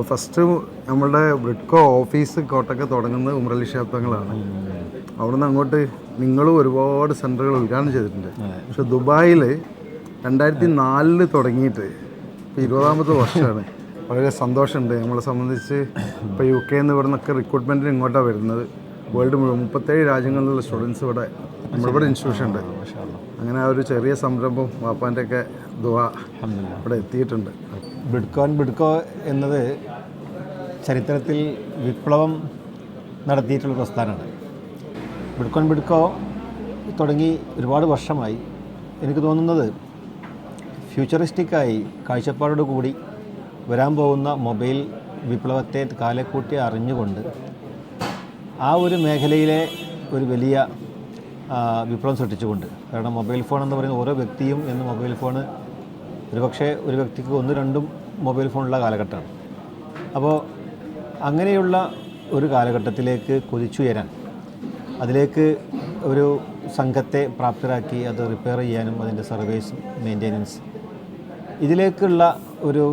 First നമ്മളുടെ Bridco office കോട്ടൊക്കെ തുടങ്ങുന്നത് ഉമറലി ശാബ്ദങ്ങളാണ്. അവിടുന്ന് അങ്ങോട്ട് നിങ്ങളും ഒരുപാട് സെൻറ്ററുകൾ ഉദ്ഘാടനം ചെയ്തിട്ടുണ്ട്. പക്ഷെ ദുബായിൽ 2004 തുടങ്ങിയിട്ട് ഇപ്പോൾ 20ാമത്തെ വർഷമാണ്. വളരെ സന്തോഷമുണ്ട്. നമ്മളെ സംബന്ധിച്ച് ഇപ്പോൾ UK ഇവിടെ നിന്നൊക്കെ റിക്രൂട്ട്മെൻറ്റിന് ഇങ്ങോട്ടാണ് വരുന്നത്. വേൾഡ് മുഴുവൻ 37 രാജ്യങ്ങളിലുള്ള സ്റ്റുഡൻസ് ഇവിടെ നമ്മളിവിടെ ഇൻസ്റ്റിറ്റ്യൂഷൻ ഉണ്ട്. അങ്ങനെ ആ ഒരു ചെറിയ സംരംഭം വാപ്പാൻ്റെ ഒക്കെ ദുആ ഇവിടെ എത്തിയിട്ടുണ്ട്. ബ്രിഡ്കോ എന്നത് ചരിത്രത്തിൽ വിപ്ലവം നടത്തിയിട്ടുള്ള പ്രസ്ഥാനമാണ്. ബ്രിഡ്കോ തുടങ്ങി ഒരുപാട് വർഷമായി. എനിക്ക് തോന്നുന്നത് ഫ്യൂച്ചറിസ്റ്റിക്കായി കാഴ്ചപ്പാടോട് കൂടി വരാൻ പോകുന്ന മൊബൈൽ വിപ്ലവത്തെ കാലക്കൂട്ടി അറിഞ്ഞുകൊണ്ട് ആ ഒരു മേഖലയിലെ ഒരു വലിയ വിപ്ലവം സൃഷ്ടിച്ചുകൊണ്ട്, കാരണം മൊബൈൽ ഫോൺ എന്ന് പറയുന്ന ഓരോ വ്യക്തിയും എന്ന് മൊബൈൽ ഫോണ് ഒരുപക്ഷെ ഒരു വ്യക്തിക്ക് 1-2 മൊബൈൽ ഫോണുള്ള കാലഘട്ടമാണ്. അപ്പോൾ അങ്ങനെയുള്ള ഒരു കാലഘട്ടത്തിലേക്ക് കുതിച്ചുയരാൻ, അതിലേക്ക് ഒരു സംഘത്തെ പ്രാപ്തരാക്കി അത് റിപ്പയർ ചെയ്യാനും അതിൻ്റെ സർവീസ് മെയിൻ്റെനൻസ്, ഇതിലേക്കുള്ള ഒരു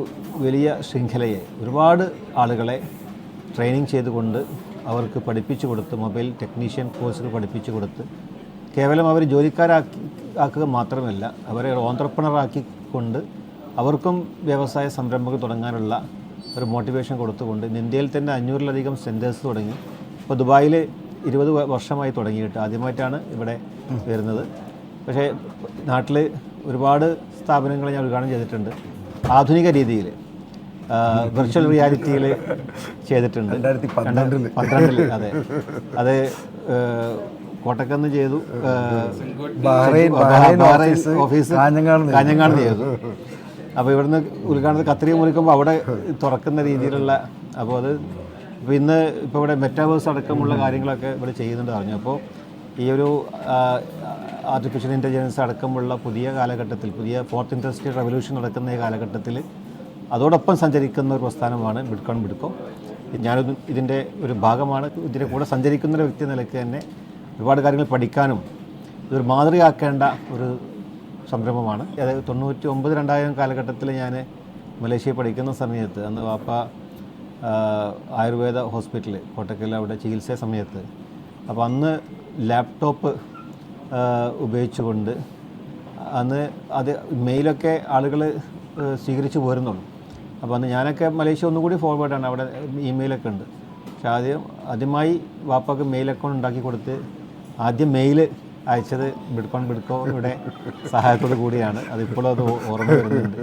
വലിയ ശൃംഖലയെ ഒരുപാട് ആളുകളെ ട്രെയിനിങ് ചെയ്തുകൊണ്ട് അവർക്ക് പഠിപ്പിച്ചു കൊടുത്ത്, മൊബൈൽ ടെക്നീഷ്യൻ കോഴ്സുകൾ പഠിപ്പിച്ചു കൊടുത്ത് കേവലം അവർ ജോലിക്കാരാക്കുക മാത്രമല്ല, അവരെ ഓൺട്രപ്രണറാക്കിക്കൊണ്ട് അവർക്കും വ്യവസായ സംരംഭങ്ങൾ തുടങ്ങാനുള്ള ഒരു മോട്ടിവേഷൻ കൊടുത്തുകൊണ്ട് ഇന്ത്യയിൽ തന്നെ 500-ലധികം സെൻറ്റേഴ്സ് തുടങ്ങി. ഇപ്പോൾ ദുബായിൽ 20 വർഷമായി തുടങ്ങിയിട്ട് ആദ്യമായിട്ടാണ് ഇവിടെ വരുന്നത്. പക്ഷേ നാട്ടിൽ ഒരുപാട് സ്ഥാപനങ്ങൾ ഞാൻ ഉദ്ഘാടനം ചെയ്തിട്ടുണ്ട്. ആധുനിക രീതിയിൽ വിർച്വൽ റിയാലിറ്റിയിൽ ചെയ്തിട്ടുണ്ട്. 2012 അതെ, അത് കോട്ടക്കന്ന് ചെയ്തു, ഓഫീസ് കാഞ്ഞങ്ങാട് ചെയ്തു. അപ്പോൾ ഇവിടുന്ന് ഉദ്ഘാടനത്തിൽ കത്രിക മുറിക്കുമ്പോൾ അവിടെ തുറക്കുന്ന രീതിയിലുള്ള, അപ്പോൾ അത് ഇപ്പോൾ ഇന്ന് ഇപ്പോൾ ഇവിടെ മെറ്റാവേഴ്സ് അടക്കമുള്ള കാര്യങ്ങളൊക്കെ ഇവിടെ ചെയ്യുന്നുണ്ട് പറഞ്ഞു. അപ്പോൾ ഈ ഒരു ആർട്ടിഫിഷ്യൽ ഇൻ്റലിജൻസ് അടക്കമുള്ള പുതിയ കാലഘട്ടത്തിൽ, പുതിയ 4th ഇൻഡസ്ട്രിയൽ റവല്യൂഷൻ നടക്കുന്ന ഈ കാലഘട്ടത്തിൽ അതോടൊപ്പം സഞ്ചരിക്കുന്ന ഒരു പ്രസ്ഥാനമാണ് ബ്രിഡ്കോ. ഞാനൊരു ഇതിൻ്റെ ഒരു ഭാഗമാണ്. ഇതിൻ്റെ കൂടെ സഞ്ചരിക്കുന്ന ഒരു വ്യക്തി നിലയ്ക്ക് തന്നെ ഒരുപാട് കാര്യങ്ങൾ പഠിക്കാനും ഇതൊരു മാതൃകയാക്കേണ്ട ഒരു സംരംഭമാണ്. അതായത് 99-2000 കാലഘട്ടത്തിൽ ഞാൻ മലേഷ്യയിൽ പഠിക്കുന്ന സമയത്ത്, അന്ന് വാപ്പ ആയുർവേദ ഹോസ്പിറ്റൽ കോട്ടക്കൽ അവിടെ ചികിത്സ സമയത്ത്, അപ്പോൾ അന്ന് ലാപ്ടോപ്പ് ഉപയോഗിച്ചുകൊണ്ട് അന്ന് അത് മെയിലൊക്കെ ആളുകൾ സ്വീകരിച്ച് പോരുന്നുള്ളൂ. അപ്പോൾ അന്ന് ഞാനൊക്കെ മലേഷ്യ ഒന്നുകൂടി ഫോർവേഡാണ്, അവിടെ ഇമെയിലൊക്കെ ഉണ്ട്. പക്ഷേ ആദ്യമായി വാപ്പക്ക് മെയിൽ അക്കൗണ്ട് ഉണ്ടാക്കി കൊടുത്ത് ആദ്യം മെയിൽ അയച്ചത് ബ്രിഡ്കോയുടെ സഹായത്തോടു കൂടിയാണ്. അതിപ്പോഴും അത് ഓർമ്മ വരുന്നുണ്ട്.